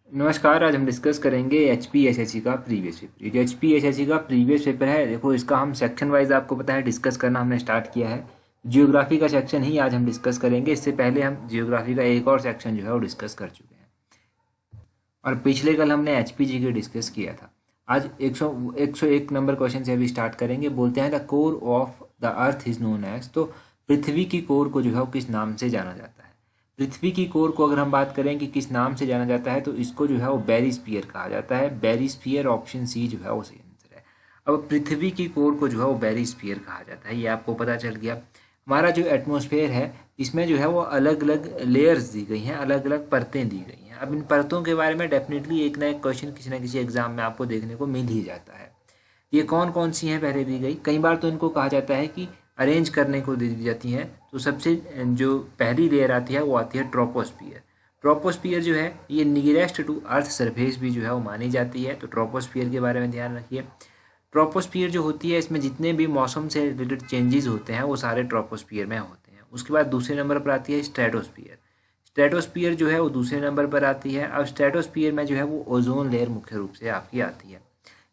नमस्कार। आज हम डिस्कस करेंगे एचपीएसएससी का प्रीवियस पेपर। ये जो एचपीएसएससी का प्रीवियस पेपर है, देखो इसका हम सेक्शन वाइज आपको पता है डिस्कस करना हमने स्टार्ट किया है। जियोग्राफी का सेक्शन ही आज हम डिस्कस करेंगे। इससे पहले हम जियोग्राफी का एक और सेक्शन जो है वो डिस्कस कर चुके हैं और पिछले कल हमने एचपीजी के डिस्कस किया था। आज 101 नंबर क्वेश्चन से अभी स्टार्ट करेंगे। बोलते हैं the core of the earth is known as. तो पृथ्वी की कोर को जो है वो किस नाम से जाना जाता है? पृथ्वी की कोर को अगर हम बात करें कि किस नाम से जाना जाता है तो इसको जो है वो बैरिस्फीयर कहा जाता है। बैरिस्फीयर ऑप्शन सी जो है वो सही आंसर है। अब पृथ्वी की कोर को जो है वो बैरिस्फीयर कहा जाता है, ये आपको पता चल गया। हमारा जो एटमॉस्फेयर है इसमें जो है वो अलग अलग लेयर्स दी गई हैं, अलग अलग परतें दी गई हैं। अब इन परतों के बारे में डेफिनेटली एक ना एक क्वेश्चन किसी ना किसी एग्जाम में आपको देखने को मिल ही जाता है। ये कौन कौन सी हैं पहले दी गई। कई बार तो इनको कहा जाता है कि अरेंज करने को दे दी जाती हैं। तो सबसे जो पहली लेयर आती है वो आती है ट्रोपोस्फियर। ट्रोपोस्फियर जो है ये नियरेस्ट टू अर्थ सरफेस भी जो है वो मानी जाती है। तो ट्रोपोस्फियर के बारे में ध्यान रखिए। ट्रोपोस्फियर जो होती है इसमें जितने भी मौसम से रिलेटेड चेंजेस होते हैं वो सारे ट्रोपोस्फियर में होते हैं। उसके बाद दूसरे नंबर पर आती है स्ट्रेटोस्फियर। स्ट्रेटोस्फियर जो है वो दूसरे नंबर पर आती है। अब स्ट्रेटोस्फियर में जो है वो ओजोन लेयर मुख्य रूप से आपकी आती है।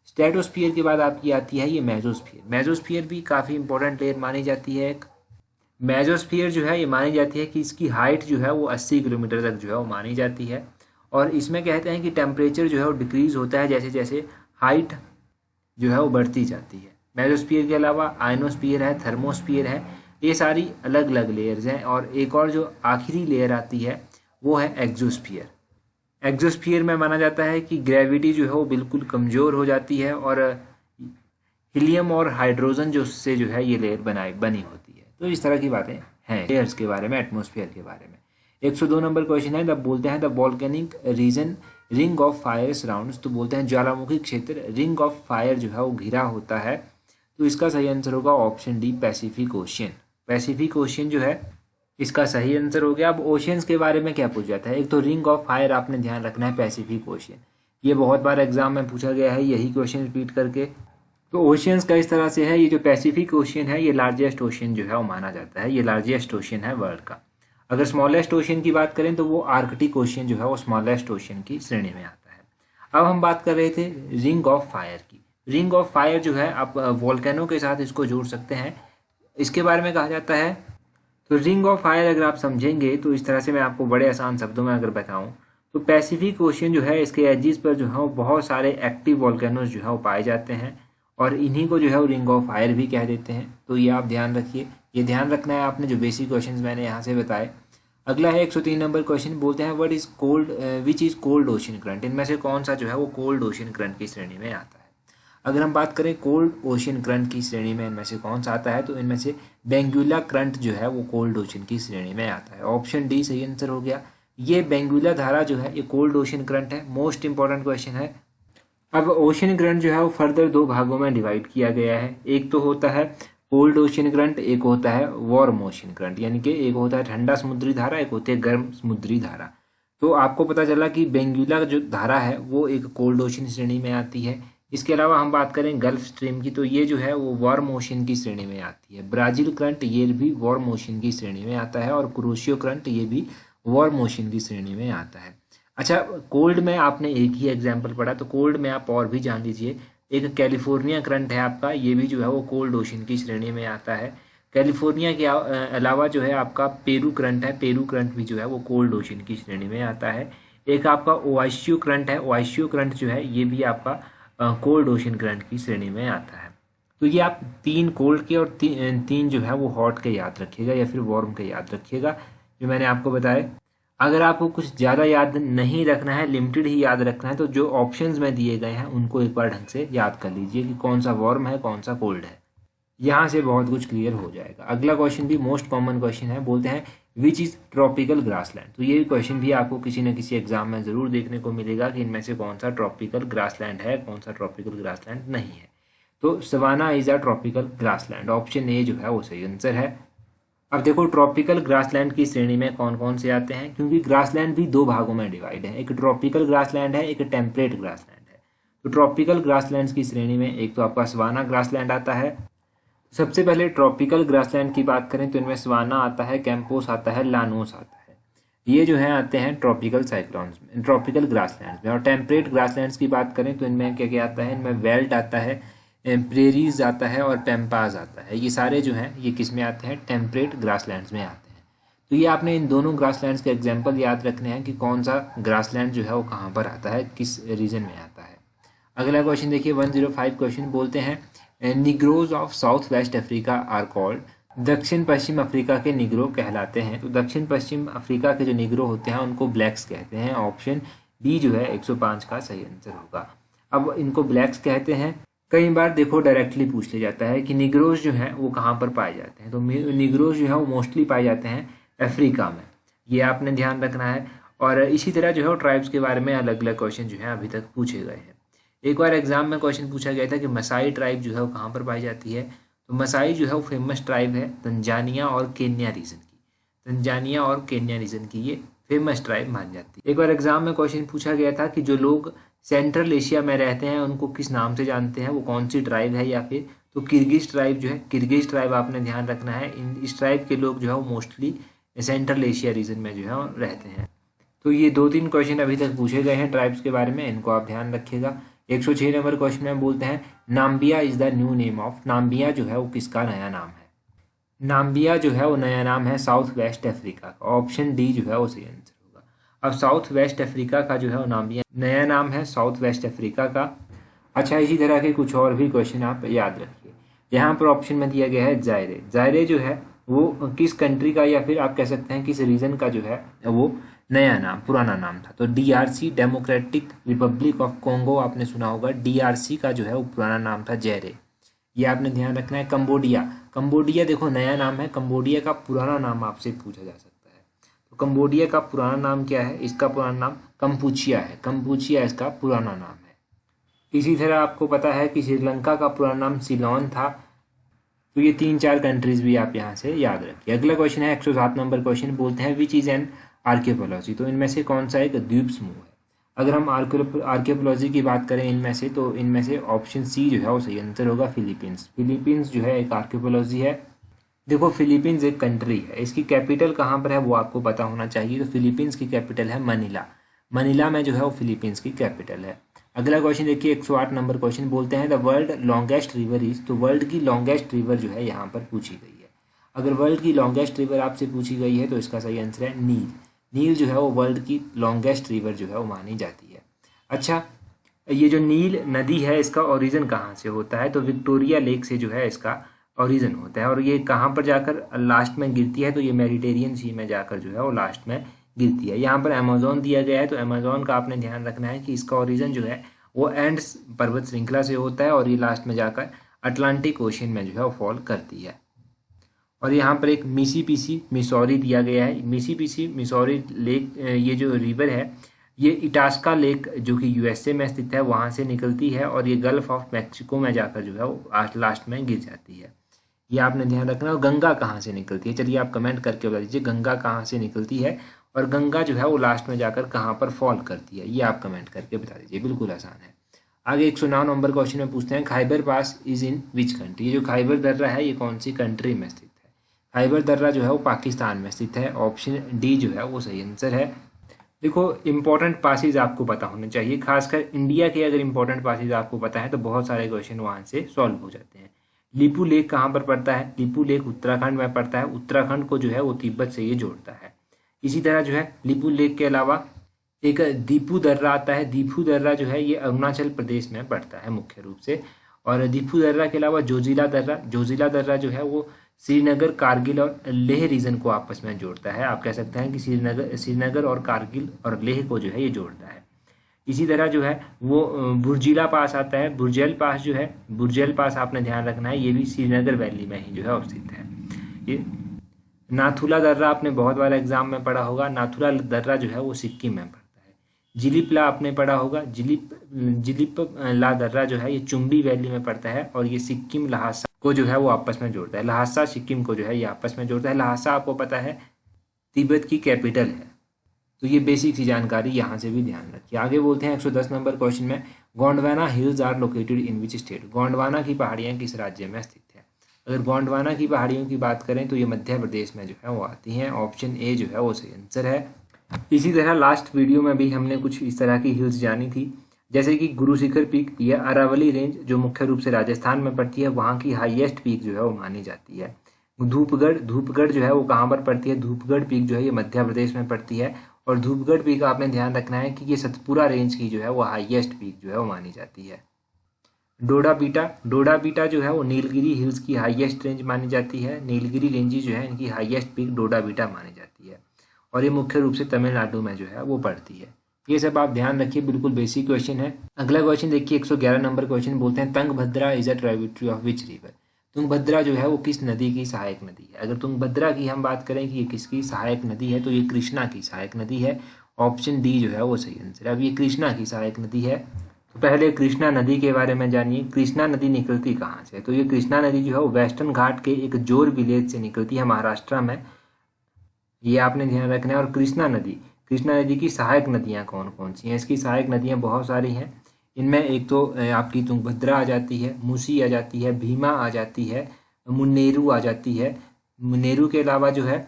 स्ट्रेटोस्फियर के बाद आपकी आती है ये मेसोस्फियर। मेसोस्फियर भी काफ़ी इंपॉर्टेंट लेयर मानी जाती है। एक मेसोस्फियर जो है ये मानी जाती है कि इसकी हाइट जो है वो 80 किलोमीटर तक जो है वो मानी जाती है। और इसमें कहते हैं कि टेम्परेचर जो है वो डिक्रीज होता है जैसे जैसे हाइट जो है वो बढ़ती जाती है। मेसोस्फियर के अलावा आयनोस्फियर है, थर्मोस्फियर है, ये सारी अलग अलग लेयर्स हैं। और एक और जो आखिरी लेयर आती है वो है एक्सोस्फियर। एक्सोस्फियर में माना जाता है कि ग्रेविटी जो है वो बिल्कुल कमज़ोर हो जाती है और हीलियम और हाइड्रोजन जो उससे जो है ये लेयर बनी होती है। तो इस तरह की बातें हैं लेयर्स के बारे में, एटमॉस्फेयर के बारे में। 102 नंबर क्वेश्चन है, द बोलते हैं the volcanic region ring of fire surrounds. तो बोलते हैं ज्वालामुखी क्षेत्र रिंग ऑफ फायर जो है वो घिरा होता है। तो इसका सही आंसर होगा option D, Pacific ocean. Pacific ocean जो है इसका सही आंसर हो गया। अब ओशियंस के बारे में क्या पूछा जाता है? एक तो रिंग ऑफ फायर आपने ध्यान रखना है, पैसिफिक ओशियन। ये बहुत बार एग्जाम में पूछा गया है, यही क्वेश्चन रिपीट करके। तो ओशियंस का इस तरह से है, ये जो पैसिफिक ओशियन है ये लार्जेस्ट ओशियन जो है वो माना जाता है। ये लार्जेस्ट ओशियन है वर्ल्ड का। अगर स्मॉलेस्ट ओशियन की बात करें तो वो आर्कटिक ओशियन जो है वो स्मॉलेस्ट ओशियन की श्रेणी में आता है। अब हम बात कर रहे थे रिंग ऑफ फायर की। रिंग ऑफ फायर जो है आप वोल्केनो के साथ इसको जोड़ सकते हैं। इसके बारे में कहा जाता है, तो रिंग ऑफ फायर अगर आप समझेंगे तो इस तरह से मैं आपको बड़े आसान शब्दों में अगर बताऊं तो पैसिफिक ओशियन जो है इसके एजिस पर जो है वो बहुत सारे एक्टिव वॉल्केनोज जो है वो पाए जाते हैं और इन्हीं को जो है वो रिंग ऑफ फायर भी कह देते हैं। तो ये आप ध्यान रखिए, ये ध्यान रखना है आपने जो बेसिक क्वेश्चंस मैंने यहाँ से बताए। अगला है 103 नंबर क्वेश्चन। बोलते हैं what is cold which is cold ocean current. इनमें से कौन सा जो है वो कोल्ड ओशन करंट की श्रेणी में आता है? अगर हम बात करें कोल्ड ओशन करंट की श्रेणी में इनमें से कौन सा आता है, तो इनमें से बेंगुला करंट जो है वो कोल्ड ओशन की श्रेणी में आता है। ऑप्शन डी सही आंसर हो गया। ये बेंगुला धारा जो है ये कोल्ड ओशन करंट है। मोस्ट इंपॉर्टेंट क्वेश्चन है। अब ओशन करंट जो है वो फर्दर दो भागों में डिवाइड किया गया है। एक तो होता है कोल्ड ओशन करंट, एक होता है वार्म ओशन करंट। यानी कि एक होता है ठंडा समुद्री धारा, एक होती है गर्म समुद्री धारा। तो आपको पता चला कि बेंगुला जो धारा है वो एक कोल्ड ओशन श्रेणी में आती है। इसके अलावा हम बात करें गल्फ स्ट्रीम की तो ये जो है वो वार्म ओशन की श्रेणी में आती है। ब्राज़ील करंट ये भी वार्म ओशन की श्रेणी में आता है और कुरोशियो करंट ये भी वार्म ओशन की श्रेणी में आता है। अच्छा, कोल्ड में आपने एक ही एग्जाम्पल पढ़ा, तो कोल्ड में आप और भी जान लीजिए। एक कैलिफोर्निया करंट है आपका, ये भी जो है वो कोल्ड ओशन की श्रेणी में आता है। कैलिफोर्निया के अलावा जो है आपका पेरू करंट है, पेरू करंट भी जो है वो कोल्ड ओशन की श्रेणी में आता है। एक आपका ओआइशियो करंट है, ओआइशियो करंट जो है ये भी आपका कोल्ड ओशन करंट की श्रेणी में आता है। तो ये आप तीन कोल्ड के और तीन जो है वो हॉट के याद रखिएगा या फिर वार्म के याद रखिएगा जो मैंने आपको बताया। अगर आपको कुछ ज़्यादा याद नहीं रखना है, लिमिटेड ही याद रखना है, तो जो ऑप्शंस में दिए गए हैं उनको एक बार ढंग से याद कर लीजिए कि कौन सा वार्म है कौन सा कोल्ड है। यहाँ से बहुत कुछ क्लियर हो जाएगा। अगला क्वेश्चन भी मोस्ट कॉमन क्वेश्चन है। बोलते हैं विच इज़ ट्रॉपिकल ग्रासलैंड। तो ये क्वेश्चन भी आपको किसी न किसी एग्जाम में ज़रूर देखने को मिलेगा कि इनमें से कौन सा ट्रॉपिकल ग्रासलैंड है, कौन सा ट्रॉपिकल ग्रासलैंड नहीं है। तो savanna is a tropical grassland. Option A जो है वो सही आंसर है। अब देखो ट्रॉपिकल ग्रासलैंड की श्रेणी में कौन कौन से आते हैं, क्योंकि ग्रासलैंड भी दो भागों में डिवाइड है। एक ट्रॉपिकल ग्रासलैंड है, एक टेम्परेट ग्रासलैंड है। तो ट्रॉपिकल ग्रासलैंड की श्रेणी में एक तो आपका सवाना ग्रासलैंड आता है। सबसे पहले ट्रॉपिकल ग्रासलैंड की बात करें तो इनमें सवाना आता है, कैंपोस आता है, लानोस आता है। ये जो है आते हैं ट्रॉपिकल साइक्लोन्स में, ट्रॉपिकल ग्रासलैंड्स में। और टेम्परेट ग्रासलैंड्स की बात करें तो इनमें क्या क्या आता है, इनमें वेल्ट आता है, प्रेरीज आता है और पैम्पाज आता है। ये सारे जो हैं ये किस में आते हैं, टेम्परेट ग्रासलैंड्स में आते हैं। तो ये आपने इन दोनों ग्रासलैंड्स के एग्जाम्पल याद रखने हैं कि कौन सा ग्रासलैंड जो है वो कहाँ पर आता है, किस रीजन में आता है। अगला क्वेश्चन देखिए 105 क्वेश्चन बोलते हैं negroes of south west Africa are called, दक्षिण पश्चिम अफ्रीका के निग्रो कहलाते हैं। तो दक्षिण पश्चिम अफ्रीका के जो निग्रो होते हैं उनको ब्लैक्स कहते हैं। ऑप्शन बी जो है 105 का सही आंसर होगा। अब इनको ब्लैक्स कहते हैं, कई बार देखो डायरेक्टली पूछ लिया जाता है कि निग्रोज जो है वो कहाँ पर पाए जाते हैं। तो निग्रोज जो है वो मोस्टली पाए जाते हैं अफ्रीका में, ये आपने ध्यान रखना है। और इसी तरह जो है वो ट्राइब्स के बारे में अलग अलग क्वेश्चन जो है अभी तक पूछे गए हैं। एक बार एग्जाम में क्वेश्चन पूछा गया था कि मसाई ट्राइब जो है वो कहाँ पर पाई जाती है। तो मसाई जो है वो फेमस ट्राइब है तंजानिया और केन्या रीजन की, तंजानिया और केन्या रीजन की ये फेमस ट्राइब मान जाती है। एक बार एग्जाम में क्वेश्चन पूछा गया था कि जो लोग सेंट्रल एशिया में रहते हैं उनको किस नाम से जानते हैं, वो कौन सी ट्राइब है या फिर, तो किर्गिज ट्राइब जो है, किर्गिज ट्राइब आपने ध्यान रखना है। इस ट्राइब के लोग जो है वो मोस्टली सेंट्रल एशिया रीजन में जो है रहते हैं। तो ये 2-3 क्वेश्चन अभी तक पूछे गए हैं ट्राइब्स के बारे में, इनको आप ध्यान रखिएगा। 106 नंबर क्वेश्चन में बोलते हैं Namibia is the new name of, Namibia जो है वो किसका नया नाम है। नाम्बिया जो है वो नया नाम है साउथ वेस्ट अफ्रीका का। ऑप्शन डी जो है वो सही आंसर होगा। अब साउथ वेस्ट अफ्रीका का जो है वो नाम्बिया नया नाम है साउथ वेस्ट अफ्रीका का। अच्छा, इसी तरह के कुछ और भी क्वेश्चन आप याद रखिए। यहाँ पर ऑप्शन में दिया गया है जायरे, जायरे जो है वो किस कंट्री का या फिर आप कह सकते हैं किस रीजन का जो है वो नया नाम, पुराना नाम था। तो DRC, democratic Republic of Congo आपने सुना होगा, डीआरसी का जो है वो पुराना नाम था जायरे, ये आपने ध्यान रखना है। कंबोडिया, कंबोडिया देखो नया नाम है, कंबोडिया का पुराना नाम आपसे पूछा जा सकता है। तो कंबोडिया का पुराना नाम क्या है, इसका पुराना नाम कंपूचिया है, कंपूचिया इसका पुराना नाम है। इसी तरह आपको पता है कि श्रीलंका का पुराना नाम सिलोन था। तो ये 3-4 कंट्रीज भी आप यहाँ से याद रखिए। अगला क्वेश्चन है 107 नंबर क्वेश्चन, बोलते हैं विच इज एन आर्कियोपोलॉजी, तो इनमें से कौन सा एक द्वीप समूह है। अगर हम आर्कियोपोलॉजी की बात करें इनमें से, तो इनमें से ऑप्शन सी जो है वो सही आंसर होगा, फिलीपींस। फिलीपींस जो है एक आर्कियोपोलॉजी है। देखो फिलीपींस एक कंट्री है, इसकी कैपिटल कहाँ पर है वो आपको पता होना चाहिए। तो फिलीपींस की कैपिटल है मनीला, मनीला में जो है वो फिलीपींस की कैपिटल है। अगला क्वेश्चन देखिए 108 नंबर क्वेश्चन, बोलते हैं the world longest river is, तो वर्ल्ड की लॉन्गेस्ट रिवर जो है यहाँ पर पूछी गई है। अगर वर्ल्ड की लॉन्गेस्ट रिवर आपसे पूछी गई है तो इसका सही आंसर है नील। नील जो है वो वर्ल्ड की लॉन्गेस्ट रिवर जो है वो मानी जाती है। अच्छा, ये जो नील नदी है इसका ओरिजिन कहाँ से होता है, तो विक्टोरिया लेक से जो है इसका ओरिजिन होता है। और ये कहाँ पर जाकर लास्ट में गिरती है, तो ये मेडिटेरियन सी में जाकर जो है वो लास्ट में गिरती है। यहाँ पर अमेजोन दिया गया है, तो अमेजोन का आपने ध्यान रखना है कि इसका ओरिजिन जो है वो एंड्स पर्वत श्रृंखला से होता है और ये लास्ट में जाकर अटलांटिक ओशन में जो है वो फॉल करती है। और यहाँ पर एक मिसिसिपी मिसौरी दिया गया है। मिसिसिपी मिसौरी लेक, ये जो रिवर है ये इटास्का लेक जो कि यूएसए में स्थित है वहाँ से निकलती है और ये गल्फ ऑफ मैक्सिको में जाकर जो है वो लास्ट में गिर जाती है। ये आपने ध्यान रखना। और गंगा कहाँ से निकलती है, चलिए आप कमेंट करके बता दीजिए गंगा कहाँ से निकलती है और गंगा जो है वो लास्ट में जाकर कहाँ पर फॉल करती है, ये आप कमेंट करके बता दीजिए, बिल्कुल आसान है। आगे 109 नंबर क्वेश्चन में पूछते हैं खैबर पास इज इन विच कंट्री, ये जो खैबर दर्रा है ये कौन सी कंट्री में स्थित है। खैबर दर्रा जो है वो पाकिस्तान में स्थित है। ऑप्शन डी जो है वो सही आंसर है। देखो इंपॉर्टेंट पासेज आपको पता होने चाहिए, खासकर इंडिया के अगर इंपॉर्टेंट पासेज आपको पता है तो बहुत सारे क्वेश्चन वहाँ से सॉल्व हो जाते हैं। लिपू लेक कहाँ पर पड़ता है, लिपू लेक उत्तराखंड में पड़ता है। उत्तराखंड को जो है वो तिब्बत से ये जोड़ता है। इसी तरह जो है लिपू लेक के अलावा एक दीपू दर्रा आता है। दीपू दर्रा जो है ये अरुणाचल प्रदेश में पड़ता है मुख्य रूप से। और दीपू दर्रा के अलावा जोजिला दर्रा, जोजिला दर्रा जो है वो श्रीनगर, कारगिल और लेह रीजन को आपस में जोड़ता है। आप कह सकते हैं कि श्रीनगर और कारगिल और लेह को जो है ये जोड़ता है। इसी तरह जो है वो बुर्जिला पास आता है। बुर्जेल पास जो है, बुर्जेल पास आपने ध्यान रखना है, ये भी श्रीनगर वैली में ही जो है स्थित है। ये नाथुला दर्रा आपने बहुत बार एग्जाम में पढ़ा होगा। नाथुला दर्रा जो है वो सिक्किम में पड़ता है। जिलिपला आपने पढ़ा होगा। जिलिपला दर्रा जो है ये चुम्बी वैली में पड़ता है और ये सिक्किम लहासा को जो है वो आपस में जोड़ता है। लहासा सिक्किम को जो है ये आपस में जोड़ता है। लहासा आपको पता है तिब्बत की कैपिटल है। तो ये बेसिक सी जानकारी यहाँ से भी ध्यान रखिए। आगे बोलते हैं 110 नंबर क्वेश्चन में Gondwana hills are located in which state, Gondwana की पहाड़ियाँ किस राज्य में स्थित है। अगर गोंडवाना की पहाड़ियों की बात करें तो ये मध्य प्रदेश में जो है वो आती हैं। ऑप्शन ए जो है वो सही आंसर है। इसी तरह लास्ट वीडियो में भी हमने कुछ इस तरह की हिल्स जानी थी, जैसे कि गुरु शिखर पीक या अरावली रेंज जो मुख्य रूप से राजस्थान में पड़ती है, वहाँ की हाईएस्ट पीक जो है वो मानी जाती है। धूपगढ़ जो है वो कहाँ पर पड़ती है? धूपगढ़ पीक जो है ये मध्य प्रदेश में पड़ती है, और धूपगढ़ पीक आपने ध्यान रखना है कि ये सतपुरा रेंज की जो है वो हाईएस्ट पीक जो है वो मानी जाती है। डोडा बीटा जो है वो नीलगिरी हिल्स की हाईएस्ट रेंज मानी जाती है। नीलगिरी रेंजी जो है इनकी हाईएस्ट पीक डोडा बीटा मानी जाती है, और ये मुख्य रूप से तमिलनाडु में जो है वो पड़ती है। ये सब आप ध्यान रखिए, बिल्कुल बेसिक क्वेश्चन है। अगला क्वेश्चन देखिए, 111 नंबर क्वेश्चन, बोलते हैं Tungabhadra is a tributary of which river. Tungabhadra जो है वो किस नदी की सहायक नदी है? अगर तुंगभद्रा की हम बात करें कि ये किसकी सहायक नदी है, तो ये कृष्णा की सहायक नदी है। ऑप्शन डी जो है वो सही आंसर है। अब ये कृष्णा की सहायक नदी है, तो पहले कृष्णा नदी के बारे में जानिए। कृष्णा नदी निकलती कहाँ से? तो ये कृष्णा नदी जो है वो वेस्टर्न घाट के एक जोर विलेज से निकलती है महाराष्ट्र में, ये आपने ध्यान रखना है। और कृष्णा नदी की सहायक नदियाँ कौन कौन सी हैं? इसकी सहायक नदियाँ बहुत सारी हैं। इनमें एक तो आपकी तुंगभद्रा आ जाती है, मूसी आ जाती है, भीमा आ जाती है, मुन्नेरू आ जाती है। मुन्नेरू के अलावा जो है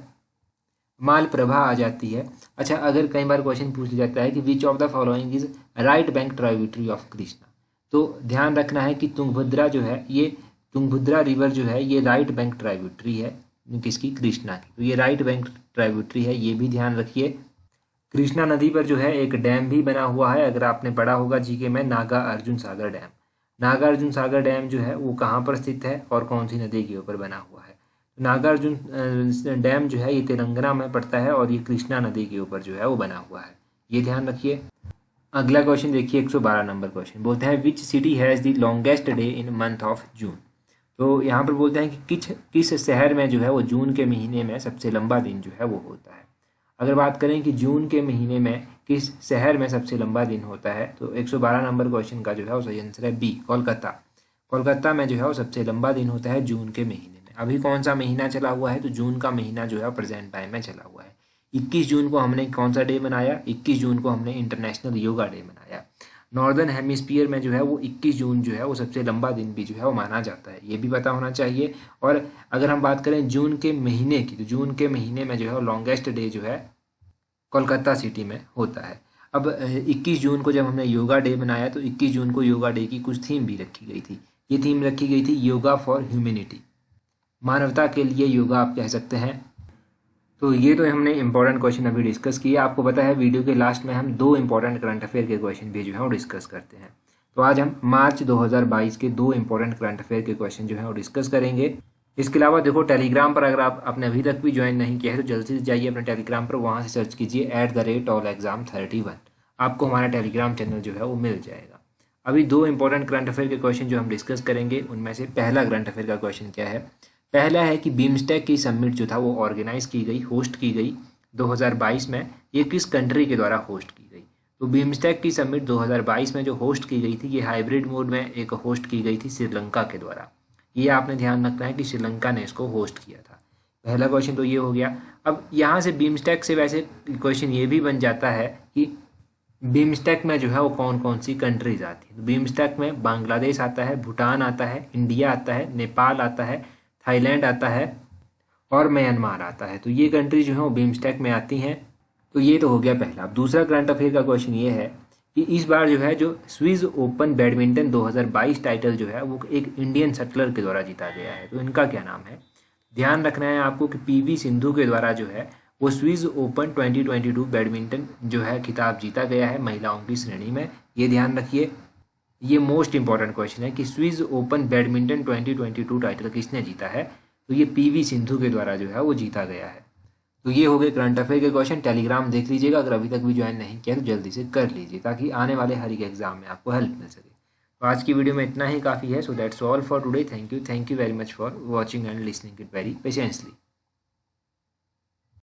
मालप्रभा आ जाती है। अच्छा, अगर कई बार क्वेश्चन पूछ लिया जाता है कि which of the following is right bank tributary of Krishna, तो ध्यान रखना है कि तुंगभद्रा जो है ये तुंगभद्रा रिवर जो है ये राइट बैंक ट्राइब्यूटरी है किसकी? कृष्णा की। तो ये राइट बैंक ट्राइब्यूटरी है, ये भी ध्यान रखिए। कृष्णा नदी पर जो है एक डैम भी बना हुआ है, अगर आपने पढ़ा होगा जीके में, नागार्जुन सागर डैम। नागार्जुन सागर डैम जो है वो कहाँ पर स्थित है और कौन सी नदी के ऊपर बना हुआ है? नागार्जुन डैम जो है ये तेलंगाना में पड़ता है, और ये कृष्णा नदी के ऊपर जो है वो बना हुआ है, ये ध्यान रखिए। अगला क्वेश्चन देखिए, 112 नंबर क्वेश्चन, बोलते हैं which city has the longest day in month of June. तो यहाँ पर बोलते हैं कि किस शहर में जो है वो जून के महीने में सबसे लंबा दिन जो है वो होता है। अगर बात करें कि जून के महीने में किस शहर में सबसे लंबा दिन होता है, तो 112 नंबर क्वेश्चन का जो है वो सही आंसर है बी, कोलकाता। कोलकाता में जो है वो सबसे लंबा दिन होता है जून के महीने में। अभी कौन सा महीना चला हुआ है? तो जून का महीना जो है प्रेजेंट टाइम में चला हुआ है। 21 जून को हमने कौन सा डे मनाया? 21 जून को हमने इंटरनेशनल योगा डे मनाया। नॉर्दर्न हेमिस्फीयर में जो है वो 21 जून जो है वो सबसे लंबा दिन भी जो है वो माना जाता है, ये भी पता होना चाहिए। और अगर हम बात करें जून के महीने की, तो जून के महीने में जो है लॉन्गेस्ट डे जो है कोलकाता सिटी में होता है। अब 21 जून को जब हमने योगा डे मनाया, तो 21 जून को योगा डे की कुछ थीम भी रखी गई थी। ये थीम रखी गई थी योगा फॉर ह्यूमैनिटी, मानवता के लिए योगा आप कह सकते हैं। तो ये तो हमने इंपॉर्टेंट क्वेश्चन अभी डिस्कस किए। आपको पता है वीडियो के लास्ट में हम 2 इंपॉर्टेंट करंट अफेयर के क्वेश्चन भी जो है वो डिस्कस करते हैं। तो आज हम मार्च 2022 के 2 इंपॉर्टेंट करंट अफेयर के क्वेश्चन जो है वो डिस्कस करेंगे। इसके अलावा देखो, टेलीग्राम पर अगर आपने अभी तक भी ज्वाइन नहीं किया है तो जल्दी से जाइए अपने टेलीग्राम पर, वहाँ से सर्च कीजिए @allexam31। आपको हमारा टेलीग्राम चैनल जो है वो मिल जाएगा। अभी 2 इंपॉर्टेंट करंट अफेयर के क्वेश्चन जो हम डिस्कस करेंगे, उनमें से पहला करंट अफेयर का क्वेश्चन क्या है? पहला है कि बीमस्टेक की समिट जो था वो ऑर्गेनाइज की गई, होस्ट की गई 2022 में, ये किस कंट्री के द्वारा होस्ट की गई? तो बीमस्टेक की समिट 2022 में जो होस्ट की गई थी, ये हाइब्रिड मोड में एक होस्ट की गई थी श्रीलंका के द्वारा। ये आपने ध्यान रखना है कि श्रीलंका ने इसको होस्ट किया था। पहला क्वेश्चन तो ये हो गया। अब यहाँ से बीमस्टेक से वैसे क्वेश्चन ये भी बन जाता है कि बीमस्टेक में जो है वो कौन कौन सी कंट्रीज आती है। तो बीमस्टेक में बांग्लादेश आता है, भूटान आता है, इंडिया आता है, नेपाल आता है, थाईलैंड आता है और म्यांमार आता है। तो ये कंट्री जो है वो बीमस्टेक में आती हैं। तो ये तो हो गया पहला। अब दूसरा करंट अफेयर का क्वेश्चन ये है कि इस बार जो है जो स्विस ओपन बैडमिंटन 2022 टाइटल जो है वो एक इंडियन शटलर के द्वारा जीता गया है, तो इनका क्या नाम है? ध्यान रखना है आपको कि पीवी सिंधु के द्वारा जो है वो स्विस ओपन 2022 बैडमिंटन जो है खिताब जीता गया है महिलाओं की श्रेणी में, ये ध्यान रखिए। ये मोस्ट इंपॉर्टेंट क्वेश्चन है कि स्विस ओपन बैडमिंटन 2022 टाइटल किसने जीता है? तो ये पीवी सिंधु के द्वारा जो है वो जीता गया है। तो ये हो गए करंट अफेयर के क्वेश्चन। टेलीग्राम देख लीजिएगा, अगर अभी तक भी ज्वाइन नहीं किया तो जल्दी से कर लीजिए ताकि आने वाले हर एक एग्जाम में आपको हेल्प मिल सके। तो आज की वीडियो में इतना ही काफ़ी है। So that's all for today. Thank you very much for watching and listening it very patiently.